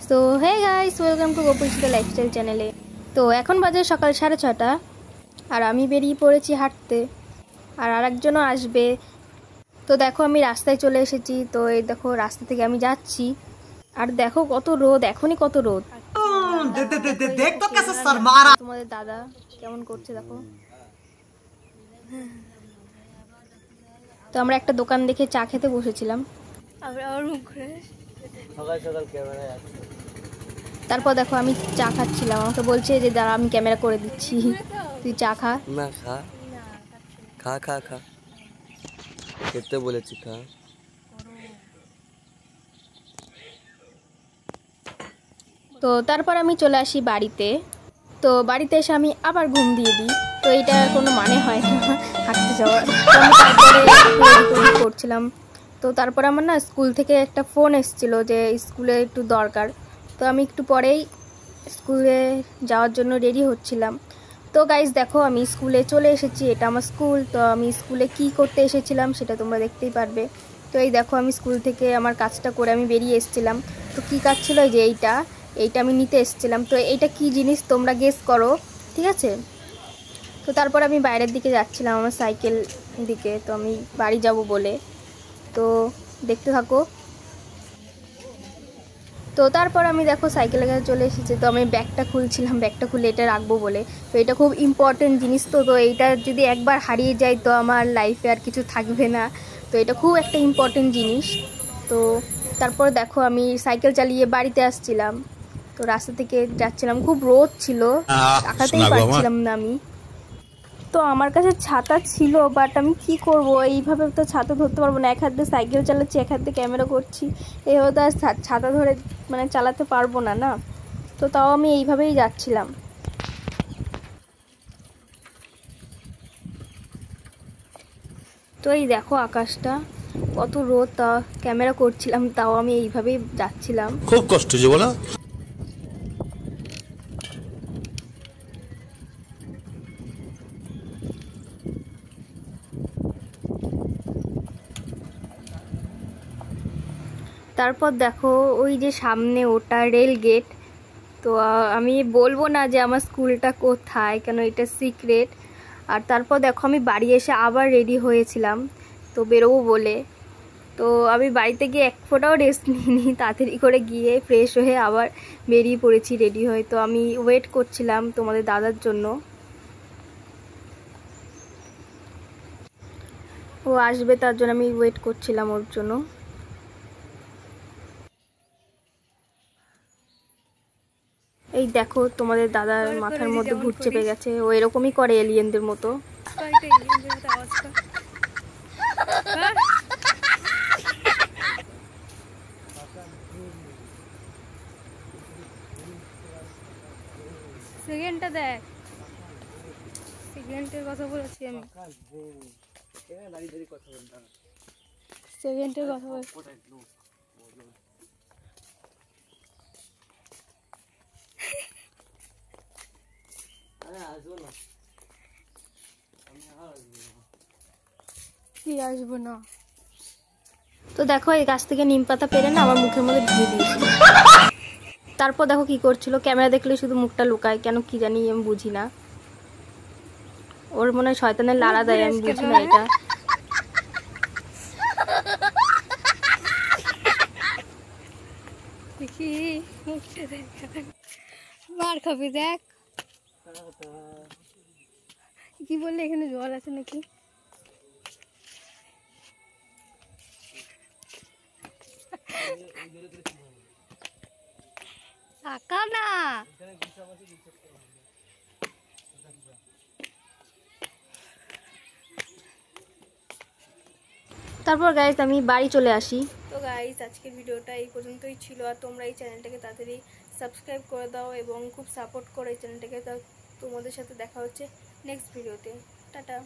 So hey guys, welcome to Gopurita lifestyle চ্যানেলে। তো এখন বাজে সকাল 6:30 আর আমি বেরিয়ে পড়েছি হাঁটতে, আর আরেকজনও আসবে। তো দেখো আমি রাস্তায় চলে এসেছি। তো এই দেখো রাস্তা থেকে আমি যাচ্ছি, আর দেখো কত রোদ, এখনই কত রোদ। তোমাদের দাদা কেমন করছে দেখো। তো আমরা একটা দোকান দেখে চা খেতে বসেছিলাম। তারপর দেখো আমি চা খাচ্ছিলাম, আমাকে বলছে যে দাঁড়া আমি ক্যামেরা করে দিচ্ছি, তুই চা খা। না খা খা খা খা খেতে বলেছি খা। তো তারপর আমি চলে আসি বাড়িতে। তো বাড়িতে এসে আমি আবার ঘুম দিয়ে দিই। তো এইটা কোনো মানে হয় না হাঁটতে যাওয়ার। তো আমি তারপরে করছিলাম। তো তারপর আমার না স্কুল থেকে একটা ফোন এসেছিল যে স্কুলে একটু দরকার। তো আমি একটু পরেই স্কুলে যাওয়ার জন্য রেডি হচ্ছিলাম। তো গাইস দেখো আমি স্কুলে চলে এসেছি, এটা আমার স্কুল। তো আমি স্কুলে কি করতে এসেছিলাম সেটা তোমরা দেখতেই পারবে। তো এই দেখো আমি স্কুল থেকে আমার কাজটা করে আমি বেরিয়ে এসেছিলাম। তো কি কাজ ছিল, এই যে এইটা আমি নিতে এসেছিলাম। তো এইটা কি জিনিস তোমরা গেস করো, ঠিক আছে। তো তারপর আমি বাইরের দিকে যাচ্ছিলাম আমার সাইকেল দিকে, তো আমি বাড়ি যাব বলে। তো দেখতে থাকো। তো তারপর আমি দেখো সাইকেলের কাছে চলে এসেছি। তো আমি ব্যাগটা খুলছিলাম, ব্যাগটা খুলে এটা রাখবো বলে। তো এটা খুব ইম্পর্টেন্ট জিনিস। তো এইটা যদি একবার হারিয়ে যায় তো আমার লাইফে আর কিছু থাকবে না। তো এটা খুব একটা ইম্পর্টেন্ট জিনিস। তো তারপর দেখো আমি সাইকেল চালিয়ে বাড়িতে আসছিলাম। তো রাস্তা থেকে যাচ্ছিলাম, খুব রোদ ছিল, তাকাতেই পারছিলাম না আমি। তো আমার কাছে ছাতা ছিল, বাট আমি কি করব, এইভাবে তো ছাতা ধরতে পারবো না। এক হাতে সাইকেল চালাচ্ছি, এক হাতে ক্যামেরা করছি, এইভাবে তো আর ছাতা ধরে চালাতে পারবো না না। তো তাও আমি এইভাবেই যাচ্ছিলাম। তো এই দেখো আকাশটা কত রোদ, তা ক্যামেরা করছিলাম, তাও আমি এইভাবেই যাচ্ছিলাম। খুব কষ্ট যে বলো। তারপর দেখো ওই যে সামনে ওটা রেল গেট। তো আমি বলবো না যে আমার স্কুলটা কোথায়, কেন এটা সিক্রেট। আর তারপর দেখো আমি বাড়ি এসে আবার রেডি হয়েছিলাম তো বেরোবো বলে। তো আমি বাড়িতে গিয়ে এক ফোঁটাও রেস্ট নিইনি, তাড়াতাড়ি করে গিয়ে ফ্রেশ হয়ে আবার বেরিয়ে পড়েছি রেডি হয়ে। তো আমি ওয়েট করছিলাম তোমাদের দাদার জন্য, ও আসবে তার জন্য আমি ওয়েট করছিলাম ওর জন্য। এই দেখো তোমাদের দাদার মাথার মধ্যে ভূত চেপে গেছে, ও এরকমই করে এলিয়েনদের মতো। সেকেন্ডটা দেখ, সেকেন্ডের কথা বলেছি আমি, সেকেন্ডের কথা বলছি। কি আসবো না। তো দেখো এই গাছ থেকে নিম পাতা পেরে না আমার মুখের মধ্যে দিয়ে দিয়েছিল। তারপর দেখো কি করছিল, ক্যামেরা দেখলে শুধু মুখটা লুকায় কেন কি জানি, আমি বুঝি না। ওর মনে হয় শয়তানের লাড়া দেয়, আমি বুঝি না এটা। মার খাবি দেখ, কি বললে এখানে জল আছে নাকি। টাকা না, তারপর গাইস আমি বাড়ি চলে আসি। তো গাইস আজকের ভিডিওটা এই পর্যন্তই ছিল। আর তোমরা এই চ্যানেলটাকে তাড়াতাড়ি সাবস্ক্রাইব করে দাও এবং খুব সাপোর্ট করো এই চ্যানেলটাকে। তোমাদের সাথে দেখা হচ্ছে নেক্সট ভিডিওতে। টাটা।